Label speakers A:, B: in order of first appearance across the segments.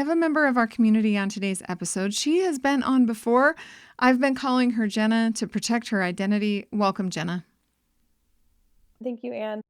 A: have a member of our community on today's episode. She has been on before. I've been calling her Jenna to protect her identity. Welcome, Jenna.
B: Thank you, Anne.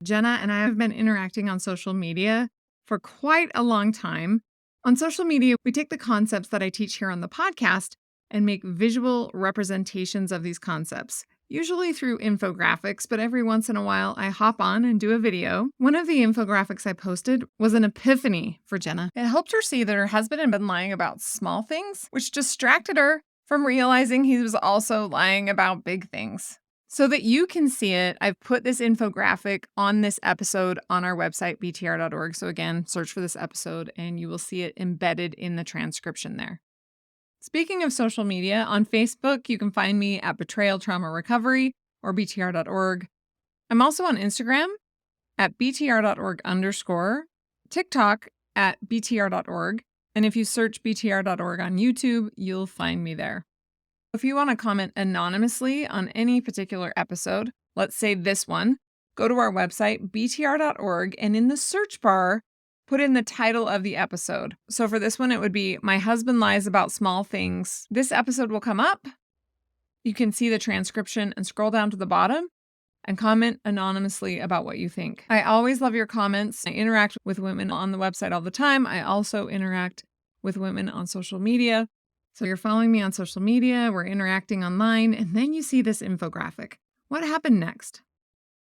A: Jenna and I have been interacting on social media for quite a long time. On social media, we take the concepts that I teach here on the podcast and make visual representations of these concepts, usually through infographics, but every once in a while I hop on and do a video. One of the infographics I posted was an epiphany for Jenna. It helped her see that her husband had been lying about small things, which distracted her from realizing he was also lying about big things. So that you can see it, I've put this infographic on this episode on our website, btr.org. So again, search for this episode and you will see it embedded in the transcription there. Speaking of social media, on Facebook, you can find me at Betrayal Trauma Recovery or btr.org. I'm also on Instagram at btr.org_, TikTok at btr.org. And if you search btr.org on YouTube, you'll find me there. If you want to comment anonymously on any particular episode, let's say this one, go to our website, btr.org, and in the search bar, put in the title of the episode. So for this one, it would be My Husband Lies About Small Things. This episode will come up. You can see the transcription and scroll down to the bottom and comment anonymously about what you think. I always love your comments. I interact with women on the website all the time. I also interact with women on social media. So you're following me on social media, we're interacting online, and then you see this infographic. What happened next?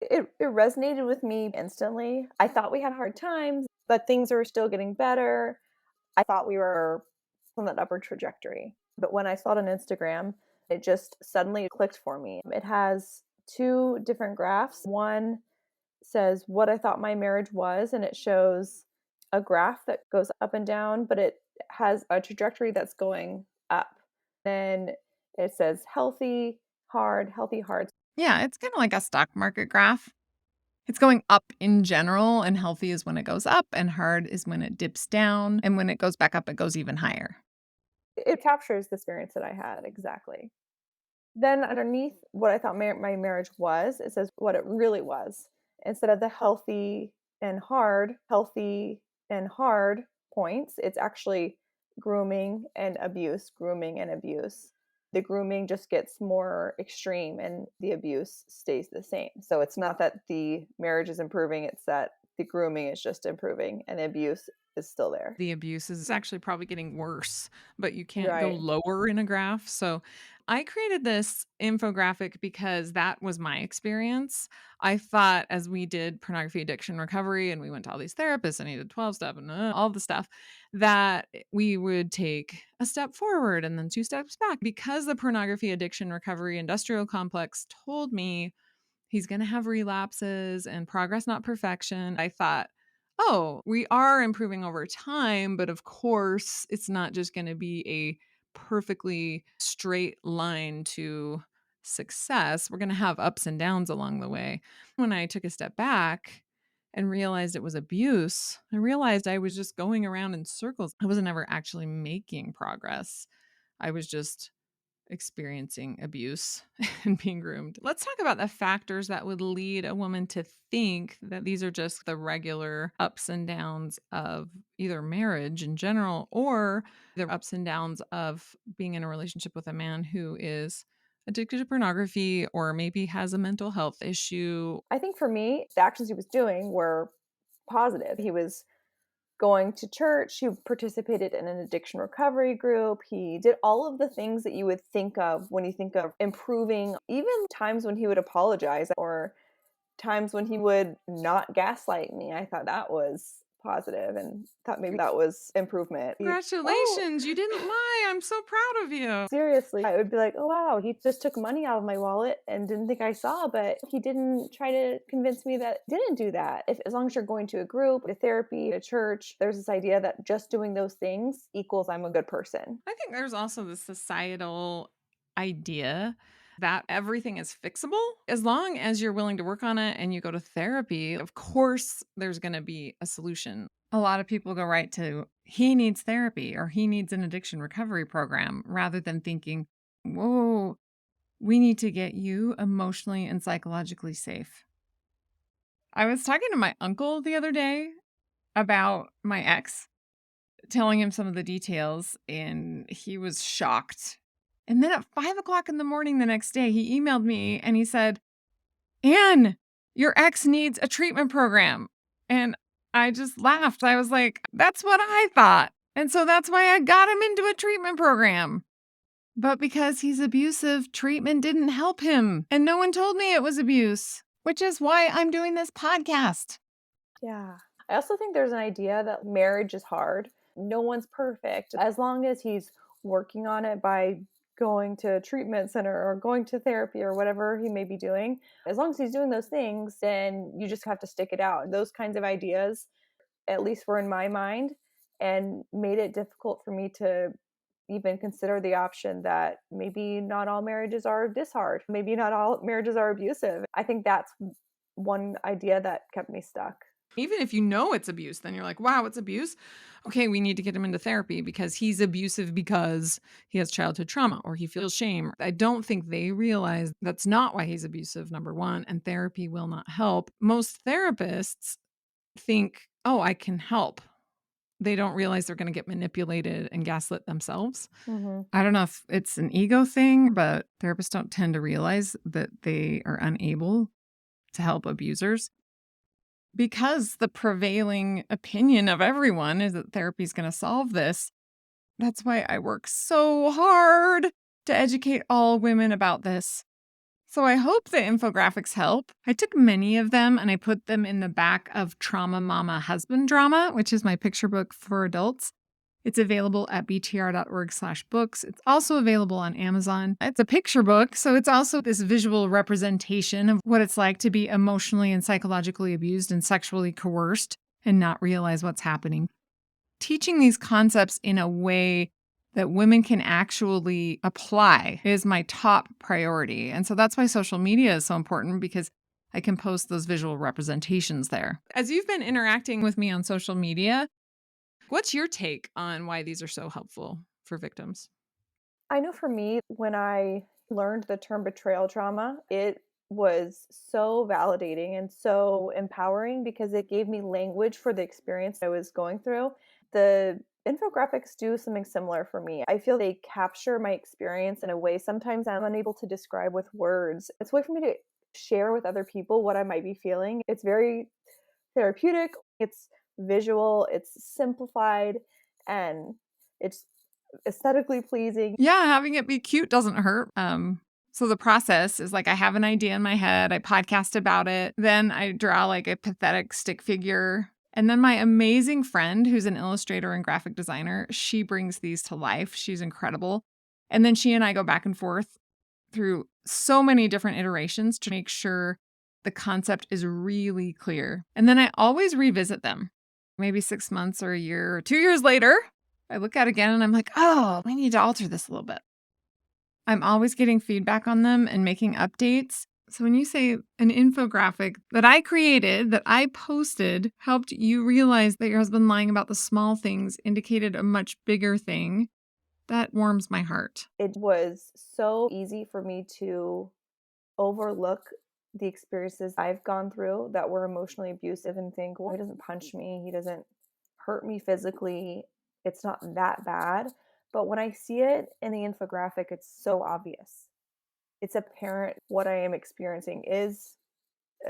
B: It resonated with me instantly. I thought we had hard times, but things are still getting better. I thought we were on that upward trajectory. But when I saw it on Instagram, it just suddenly clicked for me. It has two different graphs. One says what I thought my marriage was, and it shows a graph that goes up and down, but it has a trajectory that's going up. Then it says healthy, hard, healthy, hard.
A: Yeah, it's kind of like a stock market graph. It's going up in general, and healthy is when it goes up, and hard is when it dips down. And when it goes back up, it goes even higher.
B: It captures the experience that I had exactly. Then underneath what I thought my marriage was, it says what it really was. Instead of the healthy and hard points, it's actually grooming and abuse, grooming and abuse. The grooming just gets more extreme and the abuse stays the same. So it's not that the marriage is improving, it's that the grooming is just improving and the abuse is still there.
A: The abuse is actually probably getting worse, but you can't go
B: Right.
A: lower in a graph. So I created this infographic because that was my experience. I thought as we did pornography addiction recovery and we went to all these therapists and I did 12 step and all the stuff, that we would take a step forward and then two steps back because the pornography addiction recovery industrial complex told me he's going to have relapses and progress, not perfection. I thought, oh, we are improving over time, but of course, it's not just going to be a perfectly straight line to success. We're going to have ups and downs along the way. When I took a step back and realized it was abuse, I realized I was just going around in circles. I wasn't ever actually making progress. I was just experiencing abuse and being groomed. Let's talk about the factors that would lead a woman to think that these are just the regular ups and downs of either marriage in general or the ups and downs of being in a relationship with a man who is addicted to pornography or maybe has a mental health issue.
B: I think for me, the actions he was doing were positive. He was going to church, he participated in an addiction recovery group, he did all of the things that you would think of when you think of improving, even times when he would apologize or times when he would not gaslight me. I thought that was positive and thought maybe that was improvement. Oh,
A: Congratulations, you didn't lie. I'm so proud of you.
B: seriously, I would be like, oh wow, he just took money out of my wallet and didn't think I saw, but he didn't try to convince me that didn't do that. If as long as you're going to a group, to therapy, to church, there's this idea that just doing those things equals I'm a good person.
A: I think there's also the societal idea that everything is fixable as long as you're willing to work on it and you go to therapy. Of course, there's going to be a solution. A lot of people go right to he needs therapy or he needs an addiction recovery program rather than thinking, whoa, we need to get you emotionally and psychologically safe. I was talking to my uncle the other day about my ex. telling him some of the details, and he was shocked. And then at 5 o'clock in the morning the next day, he emailed me and he said, Anne, your ex needs a treatment program. And I just laughed. I was like, that's what I thought. And so that's why I got him into a treatment program. But because he's abusive, treatment didn't help him. And no one told me it was abuse, which is why I'm doing this podcast.
B: Yeah. I also think there's an idea that marriage is hard. No one's perfect. As long as he's working on it by going to a treatment center or going to therapy or whatever he may be doing, as long as he's doing those things, then you just have to stick it out. Those kinds of ideas, at least were in my mind, and made it difficult for me to even consider the option that maybe not all marriages are this hard. Maybe not all marriages are abusive. I think that's one idea that kept me stuck.
A: Even if you know it's abuse, then you're like, wow, it's abuse. Okay, we need to get him into therapy because he's abusive because he has childhood trauma or he feels shame. I don't think they realize that's not why he's abusive, number one, and therapy will not help. Most therapists think, oh, I can help. They don't realize they're going to get manipulated and gaslit themselves.
B: Mm-hmm.
A: I don't know if it's an ego thing, but therapists don't tend to realize that they are unable to help abusers. Because the prevailing opinion of everyone is that therapy is going to solve this. That's why I work so hard to educate all women about this. So I hope the infographics help. I took many of them and I put them in the back of Trauma Mama Husband Drama, which is my picture book for adults. It's available at btr.org/books. It's also available on Amazon. It's a picture book, so it's also this visual representation of what it's like to be emotionally and psychologically abused and sexually coerced and not realize what's happening. Teaching these concepts in a way that women can actually apply is my top priority. And so that's why social media is so important, because I can post those visual representations there. As you've been interacting with me on social media, what's your take on why these are so helpful for victims?
B: I know for me, when I learned the term betrayal trauma, it was so validating and so empowering because it gave me language for the experience I was going through. The infographics do something similar for me. I feel they capture my experience in a way sometimes I'm unable to describe with words. It's a way for me to share with other people what I might be feeling. It's very therapeutic, it's visual, it's simplified, and it's aesthetically pleasing.
A: Yeah, having it be cute doesn't hurt. So the process is like I have an idea in my head, I podcast about it, then I draw like a pathetic stick figure. And then my amazing friend, who's an illustrator and graphic designer, she brings these to life. She's incredible. And then she and I go back and forth through so many different iterations to make sure the concept is really clear. And then I always revisit them. Maybe 6 months or a year or 2 years later, I look at it again and I'm like, oh, we need to alter this a little bit. I'm always getting feedback on them and making updates. So when you say an infographic that I created, that I posted, helped you realize that your husband lying about the small things indicated a much bigger thing, that warms my heart.
B: It was so easy for me to overlook the experiences I've gone through that were emotionally abusive and think, well, he doesn't punch me, he doesn't hurt me physically, it's not that bad. But when I see it in the infographic, it's so obvious. It's apparent what I am experiencing is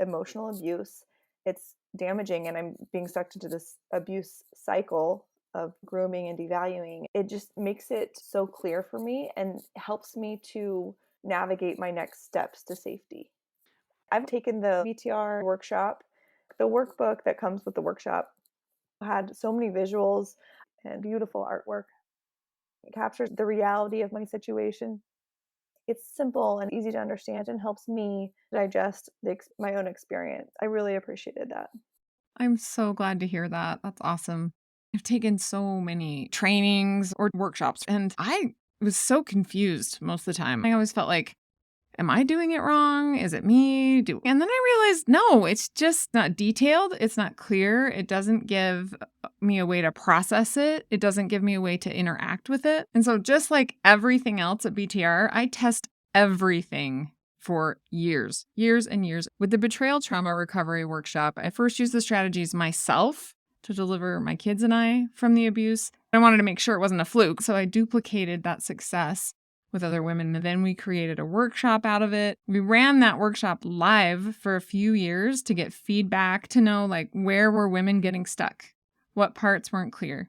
B: emotional abuse. It's damaging, and I'm being sucked into this abuse cycle of grooming and devaluing. It just makes it so clear for me and helps me to navigate my next steps to safety. I've taken the BTR workshop. The workbook that comes with the workshop had so many visuals and beautiful artwork. It captures the reality of my situation. It's simple and easy to understand and helps me digest my own experience. I really appreciated that.
A: I'm so glad to hear that. That's awesome. I've taken so many trainings or workshops, and I was so confused most of the time. I always felt like, am I doing it wrong? Is it me? And then I realized, no, it's just not detailed. It's not clear. It doesn't give me a way to process it. It doesn't give me a way to interact with it. And so just like everything else at BTR, I test everything for years and years. With the Betrayal Trauma Recovery Workshop, I first used the strategies myself to deliver my kids and I from the abuse. I wanted to make sure it wasn't a fluke, so I duplicated that success with other women. And then we created a workshop out of it. We ran that workshop live for a few years to get feedback, to know like where were women getting stuck, what parts weren't clear.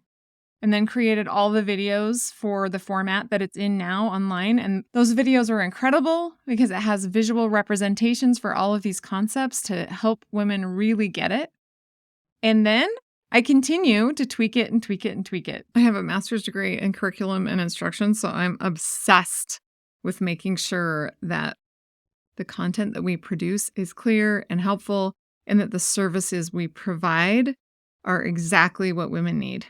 A: And then created all the videos for the format that it's in now online. And those videos are incredible because it has visual representations for all of these concepts to help women really get it. And then I continue to tweak it and tweak it and tweak it. I have a master's degree in curriculum and instruction, so I'm obsessed with making sure that the content that we produce is clear and helpful, and that the services we provide are exactly what women need.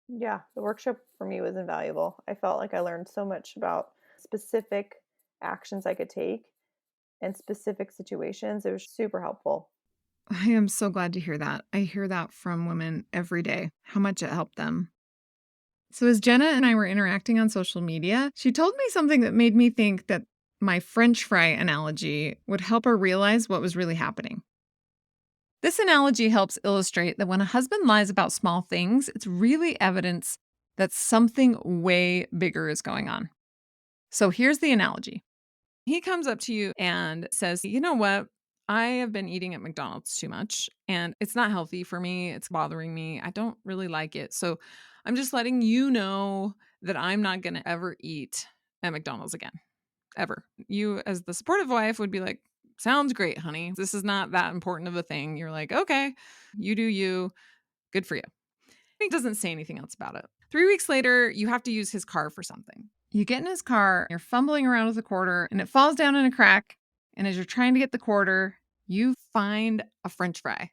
B: Yeah, the workshop for me was invaluable. I felt like I learned so much about specific actions I could take in specific situations. It was super helpful.
A: I am so glad to hear that. I hear that from women every day, how much it helped them. So, as Jenna and I were interacting on social media, she told me something that made me think that my French fry analogy would help her realize what was really happening. This analogy helps illustrate that when a husband lies about small things, it's really evidence that something way bigger is going on. So, here's the analogy. He comes up to you and says, "You know what? I have been eating at McDonald's too much and it's not healthy for me. It's bothering me. I don't really like it. So I'm just letting you know that I'm not going to ever eat at McDonald's again, ever." You, as the supportive wife, would be like, "Sounds great, honey. This is not that important of a thing." You're like, "Okay, you do you. Good for you." He doesn't say anything else about it. 3 weeks later, you have to use his car for something. You get in his car, you're fumbling around with the quarter, and it falls down in a crack. And as you're trying to get the quarter, you find a French fry.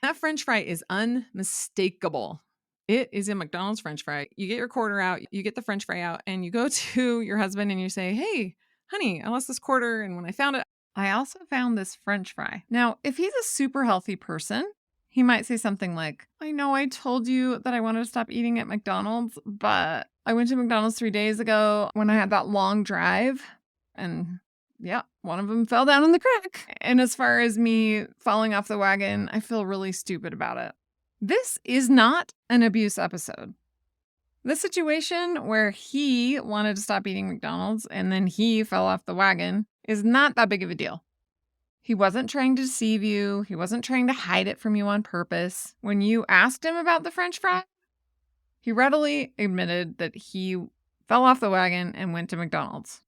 A: That French fry is unmistakable. It is a McDonald's French fry. You get your quarter out, you get the French fry out, and you go to your husband and you say, "Hey, honey, I lost this quarter. And when I found it, I also found this French fry." Now, if he's a super healthy person, he might say something like, "I know I told you that I wanted to stop eating at McDonald's, but I went to McDonald's 3 days ago when I had that long drive. And yeah, one of them fell down in the crack. And as far as me falling off the wagon, I feel really stupid about it." This is not an abuse episode. The situation where he wanted to stop eating McDonald's and then he fell off the wagon is not that big of a deal. He wasn't trying to deceive you. He wasn't trying to hide it from you on purpose. When you asked him about the French fry, he readily admitted that he fell off the wagon and went to McDonald's.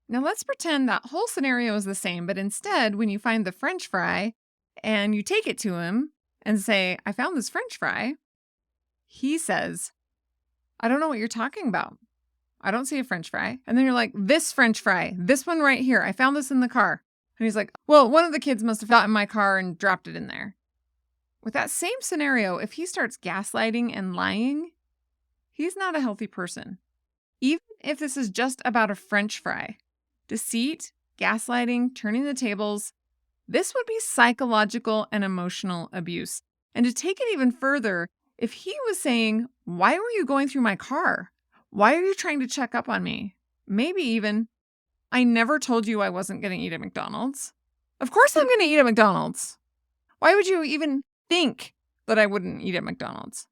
A: Now let's pretend that whole scenario is the same, but instead, when you find the French fry and you take it to him and say, "I found this French fry," he says, "I don't know what you're talking about. I don't see a French fry." And then you're like, "This French fry, this one right here. I found this in the car." And he's like, "Well, one of the kids must have got in my car and dropped it in there." With that same scenario, if he starts gaslighting and lying, he's not a healthy person. Even if this is just about a French fry, deceit, gaslighting, turning the tables, this would be psychological and emotional abuse. And to take it even further, if he was saying, "Why were you going through my car? Why are you trying to check up on me?" Maybe even, "I never told you I wasn't going to eat at McDonald's. Of course I'm going to eat at McDonald's. Why would you even think that I wouldn't eat at McDonald's?"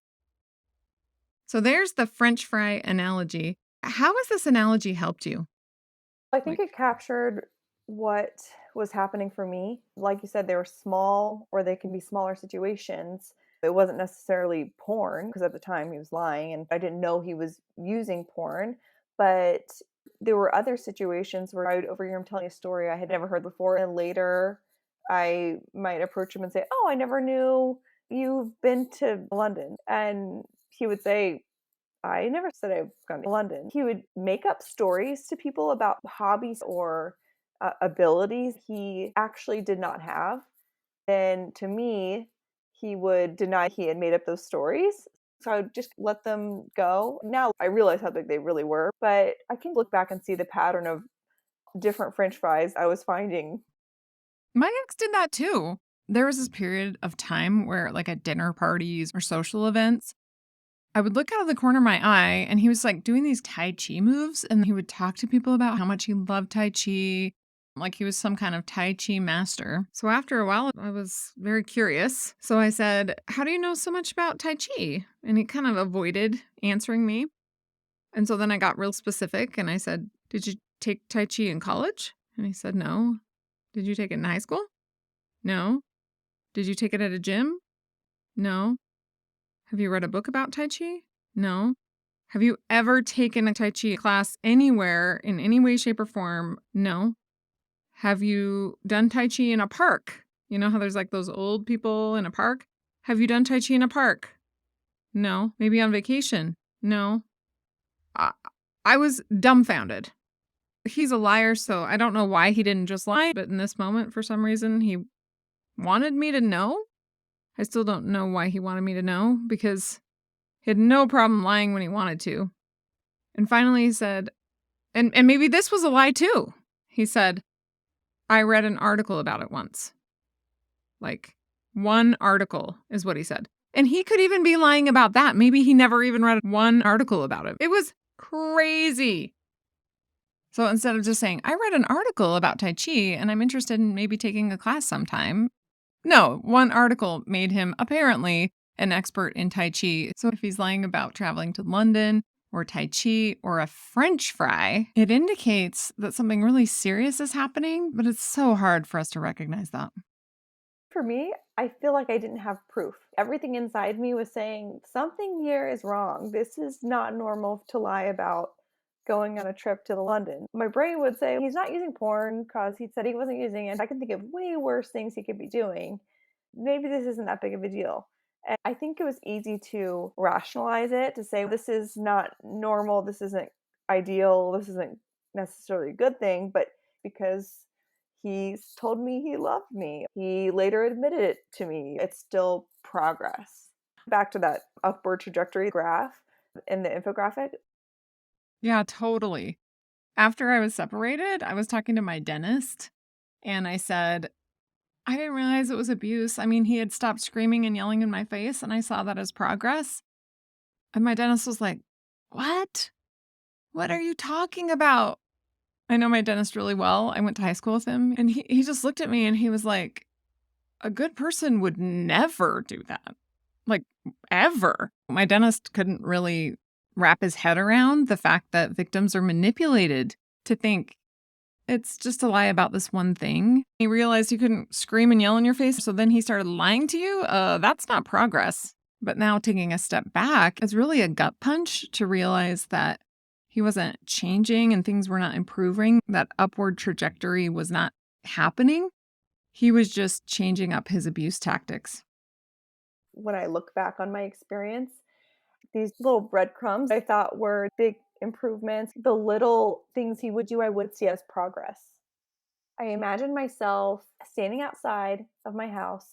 A: So there's the French fry analogy. How has this analogy helped you?
B: I think
A: Like,
B: it captured what was happening for me. Like you said, they were small or they can be smaller situations. It wasn't necessarily porn because at the time he was lying and I didn't know he was using porn. But there were other situations where I would overhear him telling a story I had never heard before. And later I might approach him and say, "Oh, I never knew you've been to London." And he would say, "I never said I've gone to London." He would make up stories to people about hobbies or abilities he actually did not have. And to me, he would deny he had made up those stories. So I would just let them go. Now I realize how big they really were, but I can look back and see the pattern of different French fries I was finding.
A: my ex did that too. There was this period of time where, like at dinner parties or social events, I would look out of the corner of my eye and he was like doing these Tai Chi moves and he would talk to people about how much he loved Tai Chi. like he was some kind of Tai Chi master. So after a while, I was very curious. So I said, "How do you know so much about Tai Chi?" And he kind of avoided answering me. And so then I got real specific and I said, "Did you take Tai Chi in college?" And he said, "No." "Did you take it in high school?" "No." "Did you take it at a gym?" "No." "Have you read a book about Tai Chi?" "No." "Have you ever taken a Tai Chi class anywhere in any way, shape, or form?" "No." "Have you done Tai Chi in a park? You know how there's like those old people in a park? Have you done Tai Chi in a park?" "No." "Maybe on vacation?" "No." I, I was dumbfounded. He's a liar, so I don't know why he didn't just lie, but in this moment, for some reason, he wanted me to know. I still don't know why he wanted me to know because he had no problem lying when he wanted to. And finally he said, and maybe this was a lie too. He said, "I read an article about it once." Like, one article is what he said. And he could even be lying about that. Maybe he never even read one article about it. It was crazy. So instead of just saying, "I read an article about Tai Chi and I'm interested in maybe taking a class sometime." No, one article made him apparently an expert in Tai Chi. So if he's lying about traveling to London or Tai Chi or a French fry, it indicates that something really serious is happening, but it's so hard for us to recognize that.
B: For me, I feel like I didn't have proof. Everything inside me was saying, something here is wrong. This is not normal to lie about going on a trip to London. My brain would say, he's not using porn because he said he wasn't using it. I can think of way worse things he could be doing. Maybe this isn't that big of a deal. And I think it was easy to rationalize it, to say, this is not normal. This isn't ideal. This isn't necessarily a good thing. But because he's told me he loved me. He later admitted it to me. It's still progress. Back to that upward trajectory graph in the infographic.
A: Yeah, totally. After I was separated, I was talking to my dentist and I said, "I didn't realize it was abuse. I mean, he had stopped screaming and yelling in my face, and I saw that as progress." And my dentist was like, "What? What are you talking about?" I know my dentist really well. I went to high school with him, and he just looked at me and he was like, "A good person would never do that. Like, ever." My dentist couldn't really wrap his head around the fact that victims are manipulated to think it's just a lie about this one thing. He realized you couldn't scream and yell in your face, so then he started lying to you. That's not progress. But now taking a step back, it's really a gut punch to realize that he wasn't changing and things were not improving. That upward trajectory was not happening. He was just changing up his abuse tactics.
B: When I look back on my experience, these little breadcrumbs I thought were big improvements. The little things he would do, I would see as progress. I imagine myself standing outside of my house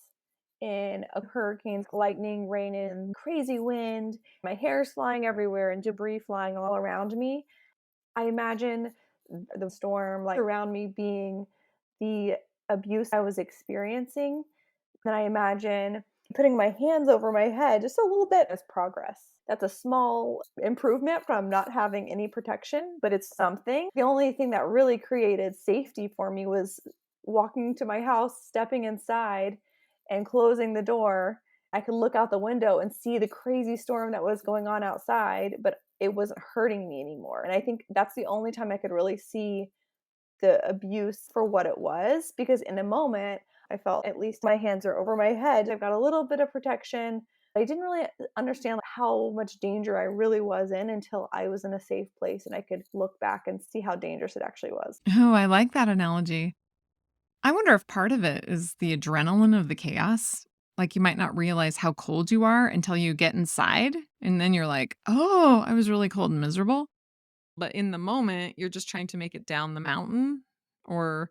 B: in a hurricane, lightning, rain, and crazy wind. My hair's flying everywhere and debris flying all around me. I imagine the storm like around me being the abuse I was experiencing. Then I imagine putting my hands over my head just a little bit as progress. That's a small improvement from not having any protection, but it's something. The only thing that really created safety for me was walking to my house, stepping inside, and closing the door. I could look out the window and see the crazy storm that was going on outside, but it wasn't hurting me anymore. And I think that's the only time I could really see the abuse for what it was, because in a moment I felt at least my hands are over my head. I've got a little bit of protection. I didn't really understand how much danger I really was in until I was in a safe place and I could look back and see how dangerous it actually was.
A: Oh, I like that analogy. I wonder if part of it is the adrenaline of the chaos. Like you might not realize how cold you are until you get inside. And then you're like, "Oh, I was really cold and miserable." But in the moment, you're just trying to make it down the mountain or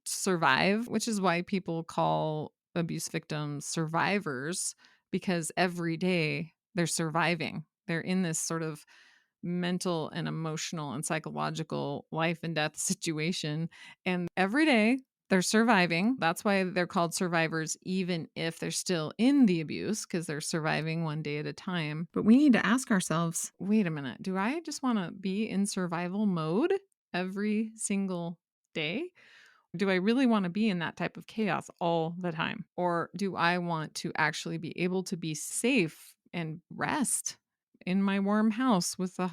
A: survive, which is why people call abuse victims survivors because every day they're surviving. They're in this sort of mental and emotional and psychological life and death situation. And every day they're surviving. That's why they're called survivors, even if they're still in the abuse, because they're surviving one day at a time. But we need to ask ourselves, wait a minute, do I just want to be in survival mode every single day? Do I really want to be in that type of chaos all the time? Or do I want to actually be able to be safe and rest in my warm house with a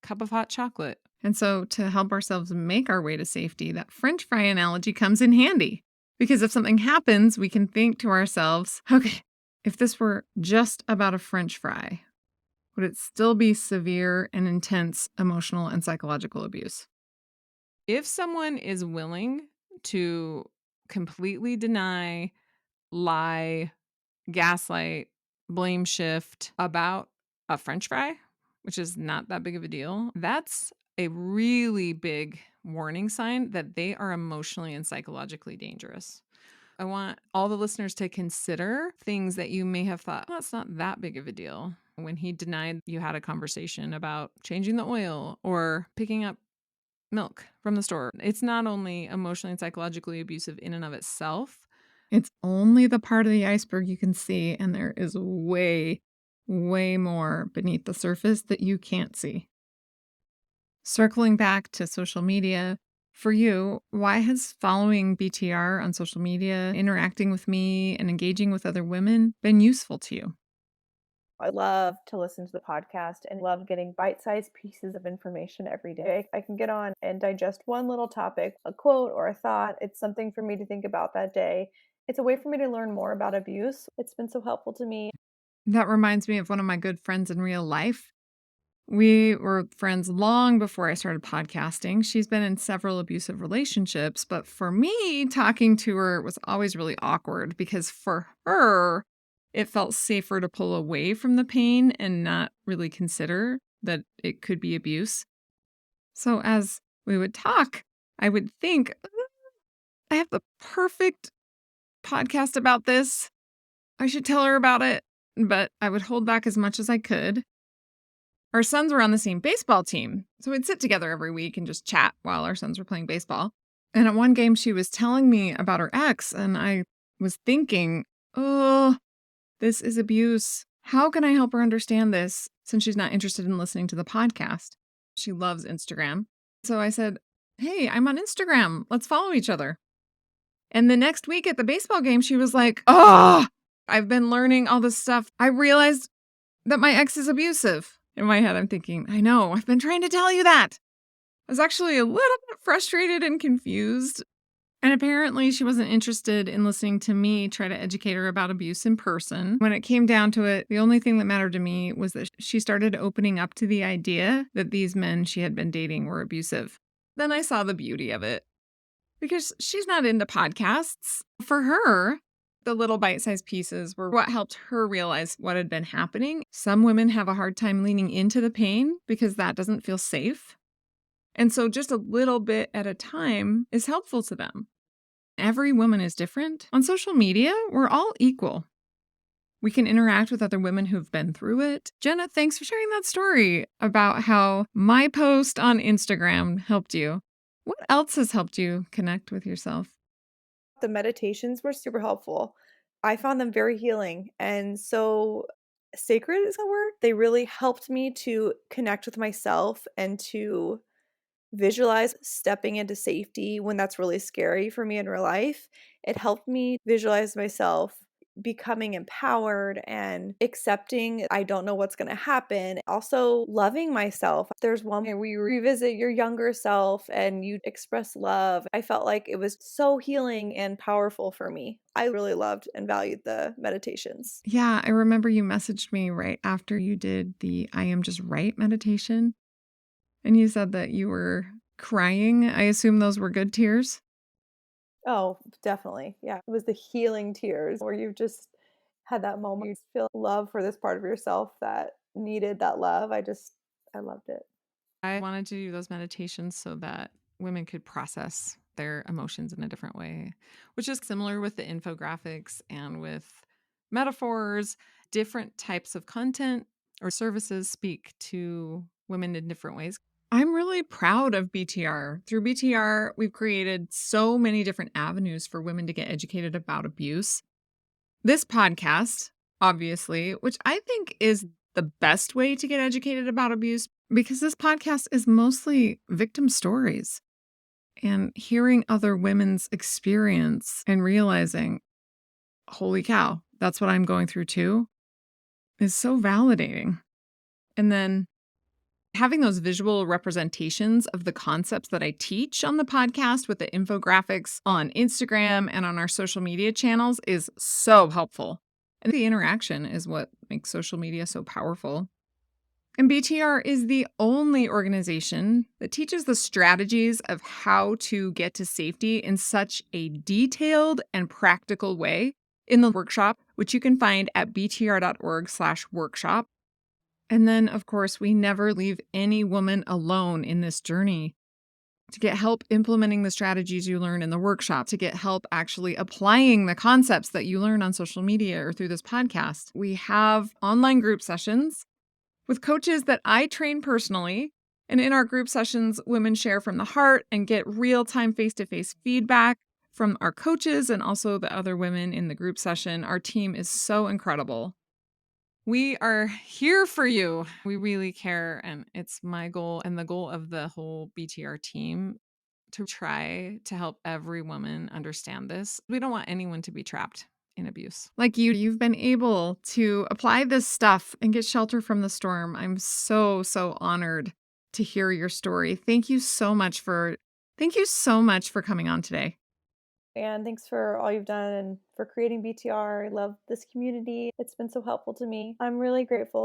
A: cup of hot chocolate? And so, to help ourselves make our way to safety, that French fry analogy comes in handy. Because if something happens, we can think to ourselves, okay, if this were just about a French fry, would it still be severe and intense emotional and psychological abuse? If someone is willing to completely deny, lie, gaslight, blame shift about a French fry, which is not that big of a deal, that's a really big warning sign that they are emotionally and psychologically dangerous. I want all the listeners to consider things that you may have thought, "Oh, that's not that big of a deal." When he denied you had a conversation about changing the oil or picking up milk from the store. It's not only emotionally and psychologically abusive in and of itself, it's only the part of the iceberg you can see, and there is way, way more beneath the surface that you can't see. Circling back to social media, for you, why has following BTR on social media, interacting with me, and engaging with other women been useful to you?
B: I love to listen to the podcast and love getting bite-sized pieces of information every day. I can get on and digest one little topic, a quote or a thought. It's something for me to think about that day. It's a way for me to learn more about abuse. It's been so helpful to me.
A: That reminds me of one of my good friends in real life. We were friends long before I started podcasting. She's been in several abusive relationships, but for me, talking to her was always really awkward because for her, it felt safer to pull away from the pain and not really consider that it could be abuse. So as we would talk, I would think, I have the perfect podcast about this. I should tell her about it, but I would hold back as much as I could. Our sons were on the same baseball team, so we'd sit together every week and just chat while our sons were playing baseball. And at one game, she was telling me about her ex, and I was thinking, oh, this is abuse. How can I help her understand this since she's not interested in listening to the podcast? She loves Instagram. So I said, hey, I'm on Instagram. Let's follow each other. And the next week at the baseball game, she was like, oh, I've been learning all this stuff. I realized that my ex is abusive. In my head, I'm thinking, I know, I've been trying to tell you that. I was actually a little bit frustrated and confused. And apparently, she wasn't interested in listening to me try to educate her about abuse in person. When it came down to it, the only thing that mattered to me was that she started opening up to the idea that these men she had been dating were abusive. Then I saw the beauty of it because she's not into podcasts. For her, the little bite-sized pieces were what helped her realize what had been happening. Some women have a hard time leaning into the pain because that doesn't feel safe. And so just a little bit at a time is helpful to them. Every woman is different. On social media, we're all equal. We can interact with other women who've been through it. Jenna, thanks for sharing that story about how my post on Instagram helped you. What else has helped you connect with yourself?
B: The meditations were super helpful. I found them very healing and so sacred is a word. They really helped me to connect with myself and to visualize stepping into safety when that's really scary for me in real life. It helped me visualize myself becoming empowered and accepting I don't know what's going to happen. Also, loving myself. There's one where you revisit your younger self and you express love. I felt like it was so healing and powerful for me. I really loved and valued the meditations.
A: Yeah, I remember you messaged me right after you did the I Am Just Right meditation. And you said that you were crying. I assume those were good tears?
B: Oh, definitely. Yeah. It was the healing tears where you just had that moment. You feel love for this part of yourself that needed that love. I loved it.
A: I wanted to do those meditations so that women could process their emotions in a different way, which is similar with the infographics and with metaphors. Different types of content or services speak to women in different ways. I'm really proud of BTR. Through BTR, we've created so many different avenues for women to get educated about abuse. This podcast, obviously, which I think is the best way to get educated about abuse because this podcast is mostly victim stories. And hearing other women's experience and realizing, holy cow, that's what I'm going through too, is so validating. And then having those visual representations of the concepts that I teach on the podcast with the infographics on Instagram and on our social media channels is so helpful. And the interaction is what makes social media so powerful. And BTR is the only organization that teaches the strategies of how to get to safety in such a detailed and practical way in the workshop, which you can find at btr.org/workshop. And then, of course, we never leave any woman alone in this journey. To get help implementing the strategies you learn in the workshop, to get help actually applying the concepts that you learn on social media or through this podcast, we have online group sessions with coaches that I train personally. And in our group sessions, women share from the heart and get real time face to face feedback from our coaches and also the other women in the group session. Our team is so incredible. We are here for you. We really care. And it's my goal and the goal of the whole BTR team to try to help every woman understand this. We don't want anyone to be trapped in abuse. Like you've been able to apply this stuff and get shelter from the storm. I'm so honored to hear your story. Thank you so much for coming on today.
B: And thanks for all you've done and for creating BTR. I love this community. It's been so helpful to me. I'm really grateful.